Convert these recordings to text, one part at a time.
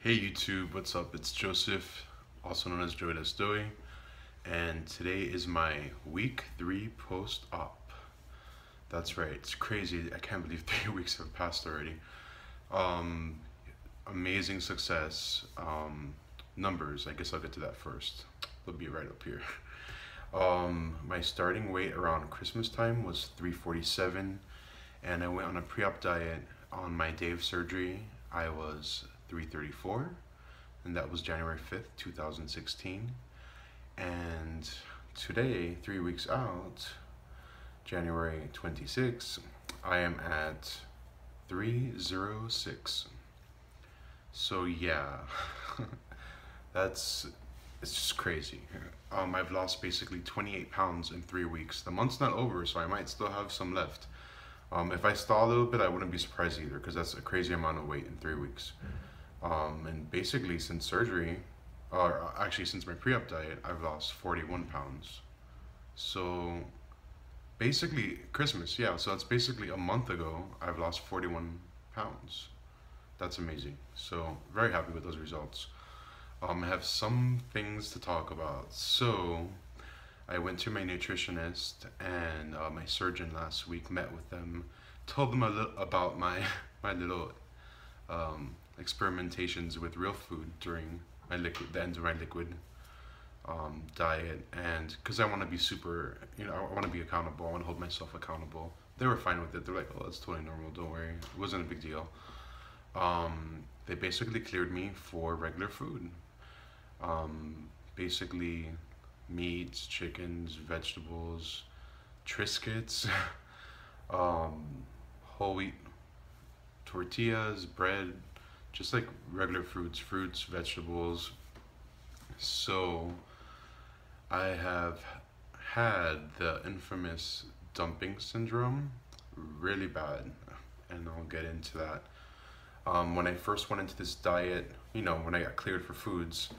Hey YouTube, what's up? It's Joseph, also known as Joey Story, and today is my week 3 post-op. That's right, it's crazy. I can't believe 3 weeks have passed already. Um, Amazing success. Numbers, I guess I'll get to that first. They'll be right up here. My starting weight around Christmas time was 347, and I went on a pre-op diet on my day of surgery. I was 334, and that was January 5th, 2016. And today, 3 weeks out, January 26th, I am at 306. So yeah, that's it's just crazy. I've lost basically 28 pounds in 3 weeks. The month's not over, so I might still have some left. If I stall a little bit, I wouldn't be surprised either, because that's a crazy amount of weight in 3 weeks. And basically, since surgery, or actually since my pre-op diet, I've lost 41 pounds. So basically, Christmas, yeah, so it's basically a month ago, I've lost 41 pounds. That's amazing. So very happy with those results. I have some things to talk about. So I went to my nutritionist and my surgeon last week, met with them, told them a little about my little experimentations with real food during the end of my liquid diet, and because I want to be super, I want to be accountable, I want to hold myself accountable. They were fine with it. They're like, oh, that's totally normal, don't worry. It wasn't a big deal. They basically cleared me for regular food. Basically meats, chickens, vegetables, Triscuits, whole wheat tortillas, bread, just like regular fruits, vegetables. So I have had the infamous dumping syndrome really bad, and I'll get into that. When I first went into this diet, when I got cleared for foods,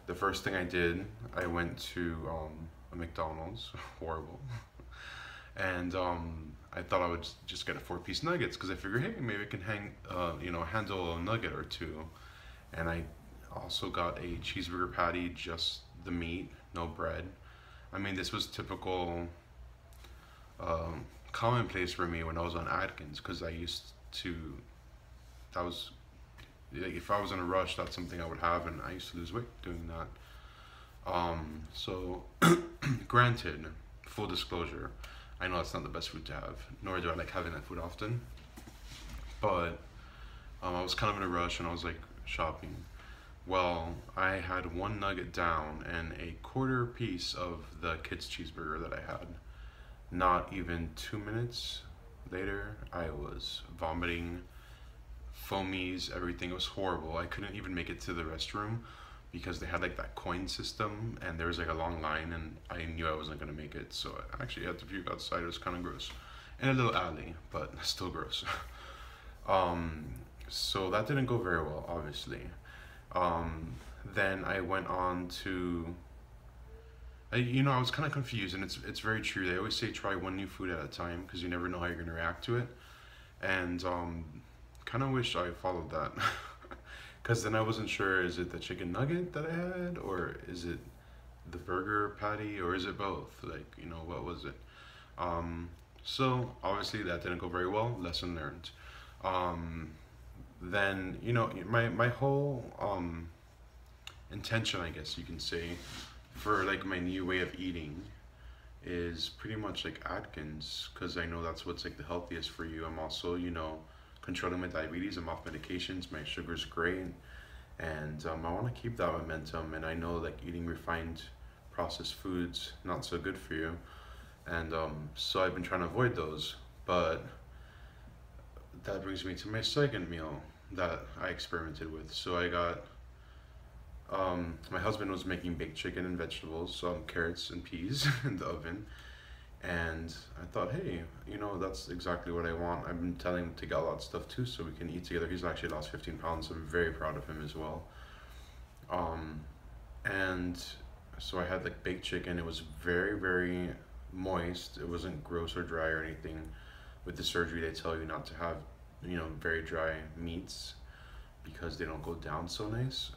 the first thing I did, I went to a McDonald's, horrible, and I thought I would just get a 4-piece nuggets because I figured, hey, maybe I can handle a nugget or two, and I also got a cheeseburger patty, just the meat, no bread. I mean, this was typical, commonplace for me when I was on Atkins, because that was, like, if I was in a rush, that's something I would have, and I used to lose weight doing that. So, granted, full disclosure, I know it's not the best food to have, nor do I like having that food often, but I was kind of in a rush and I was like shopping. Well, I had one nugget down and a quarter piece of the kids' cheeseburger that I had. Not even 2 minutes later, I was vomiting, foamies, everything was horrible. I couldn't even make it to the restroom because they had like that coin system and there was like a long line, and I knew I wasn't gonna make it, so I actually had to puke outside. It was kind of gross. In a little alley, but still gross. So that didn't go very well, obviously. Then I went on to, I was kind of confused, and it's very true. They always say try one new food at a time because you never know how you're gonna react to it, and kind of wish I followed that. Because then I wasn't sure, is it the chicken nugget that I had, or is it the burger patty, or is it both? Like, what was it? So obviously that didn't go very well. Lesson learned. Then, my whole intention, I guess you can say, for like my new way of eating is pretty much like Atkins, because I know that's what's like the healthiest for you. I'm also, controlling my diabetes. I'm off medications. My sugar's great, and I want to keep that momentum. And I know like eating refined, processed foods not so good for you, and so I've been trying to avoid those. But that brings me to my second meal that I experimented with. So I got my husband was making baked chicken and vegetables, so carrots and peas in the oven. And I thought, hey, that's exactly what I want. I've been telling him to get a lot of stuff too, so we can eat together. He's actually lost 15 pounds, so I'm very proud of him as well. And so I had like baked chicken. It was very, very moist. It wasn't gross or dry or anything. With the surgery, they tell you not to have, very dry meats. because they don't go down so nice.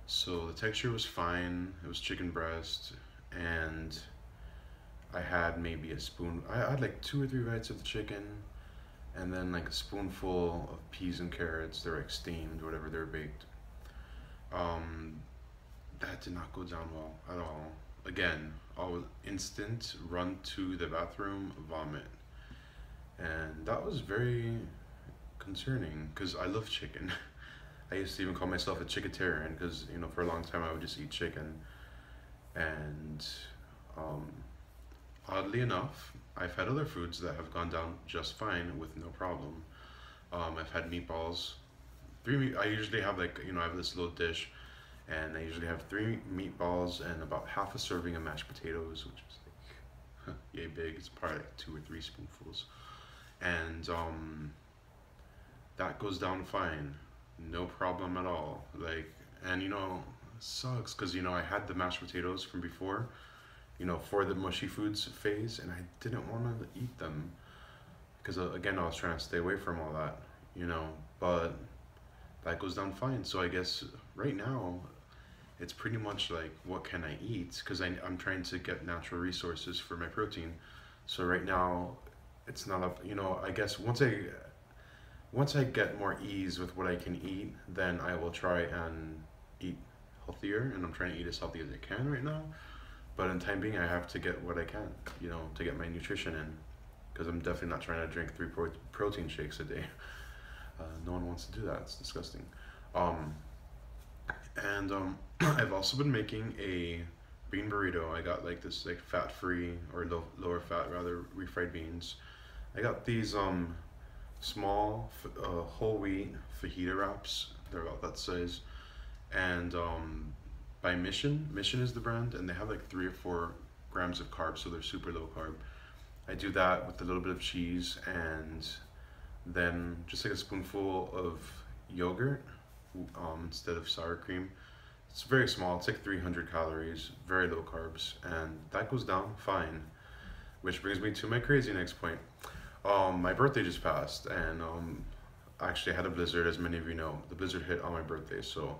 So the texture was fine. It was chicken breast, and I had maybe a spoon. I had like 2 or 3 bites of the chicken, and then like a spoonful of peas and carrots. They're like steamed, whatever they're baked. Um, that did not go down well at all. Again, all instant run to the bathroom, vomit, and that was very concerning because I love chicken. I used to even call myself a chicketarian because for a long time I would just eat chicken, and um, oddly enough, I've had other foods that have gone down just fine with no problem. I've had meatballs. I usually have like I have this little dish, and I usually have 3 meatballs and about half a serving of mashed potatoes, which is like yay big. It's probably like 2 or 3 spoonfuls, and that goes down fine, no problem at all. Like, and sucks because I had the mashed potatoes from before, for the mushy foods phase, and I didn't want to eat them because again I was trying to stay away from all that, but that goes down fine. So I guess right now it's pretty much like what can I eat because I'm trying to get natural resources for my protein. So right now it's not up. I guess once I get more ease with what I can eat, then I will try and eat healthier, and I'm trying to eat as healthy as I can right now. But in time being, I have to get what I can, to get my nutrition in, because I'm definitely not trying to drink 3 protein shakes a day. No one wants to do that. It's disgusting. Um, and I've also been making a bean burrito. I got like this like fat-free or lower fat rather refried beans. I got these small whole wheat fajita wraps. They're about that size, and by Mission is the brand, and they have like 3 or 4 grams of carbs, so they're super low carb. I do that with a little bit of cheese and then just like a spoonful of yogurt instead of sour cream. It's very small. It's like 300 calories, very low carbs, and that goes down fine. Which brings me to my crazy next point. My birthday just passed, and actually I had a blizzard, as many of you know. The blizzard hit on my birthday, so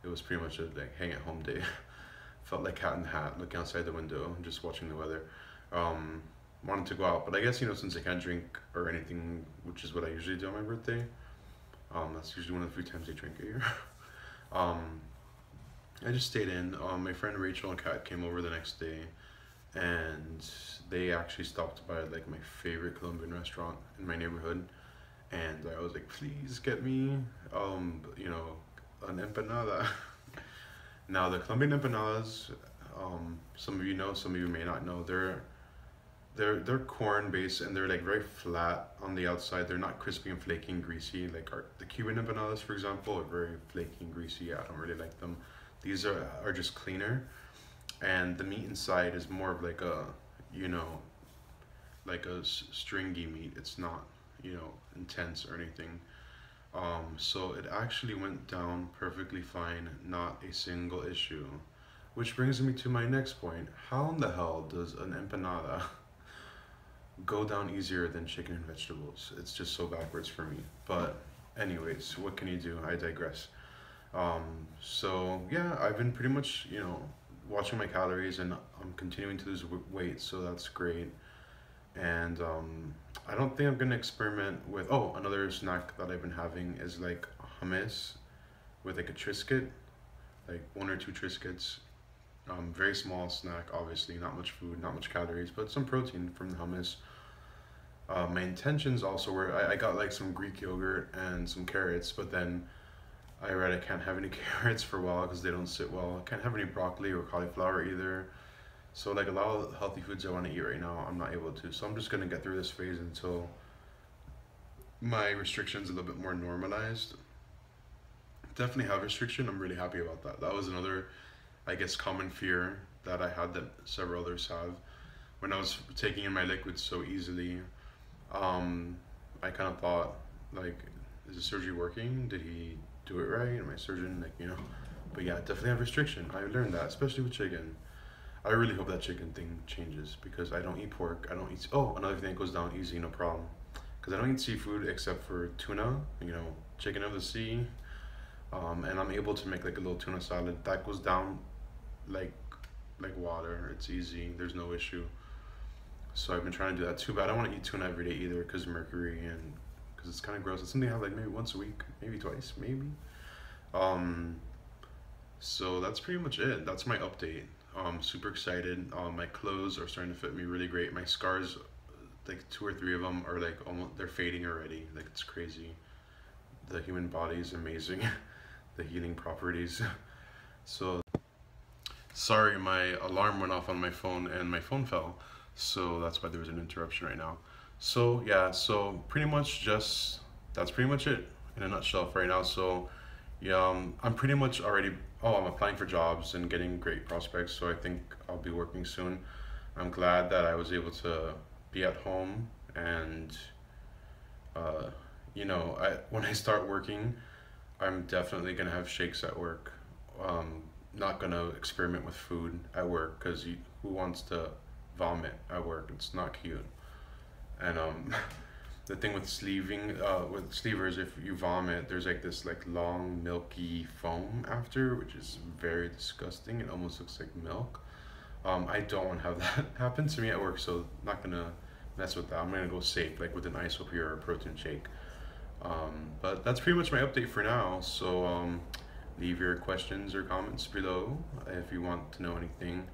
it was pretty much a like hang at home day. Felt like cat in the hat, looking outside the window, and just watching the weather. Wanted to go out, but I guess since I can't drink or anything, which is what I usually do on my birthday. That's usually one of the few times I drink a year. um, I just stayed in. My friend Rachel and Kat came over the next day, and they actually stopped by like my favorite Colombian restaurant in my neighborhood, and I was like, please get me, an empanada. Now the Colombian empanadas, some of you know, some of you may not know, they're corn based, and they're like very flat on the outside. They're not crispy and flaky and greasy like the Cuban empanadas, for example, are very flaky and greasy. I don't really like them. These are just cleaner, and the meat inside is more of like a stringy meat. It's not intense or anything. So it actually went down perfectly fine, not a single issue. Which brings me to my next point. How in the hell does an empanada go down easier than chicken and vegetables? It's just so backwards for me. But anyways, what can you do? I digress. So yeah, I've been pretty much, watching my calories, and I'm continuing to lose weight, so that's great. And I don't think I'm gonna experiment with. Oh, another snack that I've been having is like hummus with like a Triscuit, like 1 or 2 Triscuits. Very small snack, obviously, not much food, not much calories, but some protein from the hummus. My intentions also were I got like some Greek yogurt and some carrots, but then I read I can't have any carrots for a while because they don't sit well. I can't have any broccoli or cauliflower either. So like a lot of healthy foods I want to eat right now, I'm not able to. So I'm just gonna get through this phase until my restrictions a little bit more normalized. Definitely have restriction. I'm really happy about that. That was another, I guess, common fear that I had that several others have. When I was taking in my liquids so easily, I kind of thought, like, is the surgery working? Did he do it right? And my surgeon, but yeah, definitely have restriction. I learned that, especially with chicken. I really hope that chicken thing changes because I don't eat pork. I don't eat. Oh, another thing that goes down easy, no problem. Because I don't eat seafood except for tuna, chicken of the sea, And I'm able to make like a little tuna salad that goes down like water. It's easy. There's no issue. So I've been trying to do that too, but I don't want to eat tuna every day either because of mercury and because it's kind of gross. It's something I have like maybe once a week, maybe twice, maybe. Um, so that's pretty much it. That's my update. Super excited. My clothes are starting to fit me really great. My scars, like two or three of them, are like almost they're fading already. Like it's crazy. The human body is amazing. The healing properties. So sorry, my alarm went off on my phone and my phone fell. So that's why there was an interruption right now. So yeah, so pretty much just that's pretty much it in a nutshell for right now. So yeah, I'm pretty much already. Oh, I'm applying for jobs and getting great prospects. So I think I'll be working soon. I'm glad that I was able to be at home and uh, when I start working, I'm definitely gonna have shakes at work. Um, Not gonna experiment with food at work because who wants to vomit at work? It's not cute. And the thing with with sleevers, if you vomit, there's like this like long milky foam after, which is very disgusting. It almost looks like milk. I don't want to have that happen to me at work, so not gonna mess with that. I'm gonna go safe, like with an Isopure or a protein shake. But that's pretty much my update for now. So leave your questions or comments below if you want to know anything.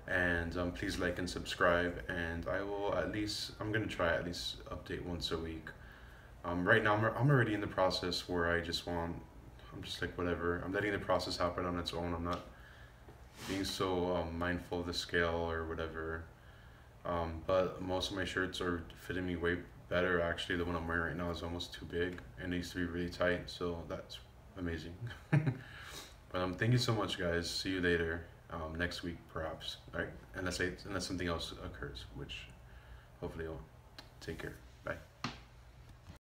And please like and subscribe. And I'm going to try at least update once a week. Right now, I'm already in the process where I'm just like, whatever. I'm letting the process happen on its own. I'm not being so mindful of the scale or whatever. But most of my shirts are fitting me way better. Actually, the one I'm wearing right now is almost too big and needs to be really tight. So that's amazing. But thank you so much, guys. See you later. Next week, perhaps. All right, unless something else occurs, which hopefully it won't. Take care. Bye.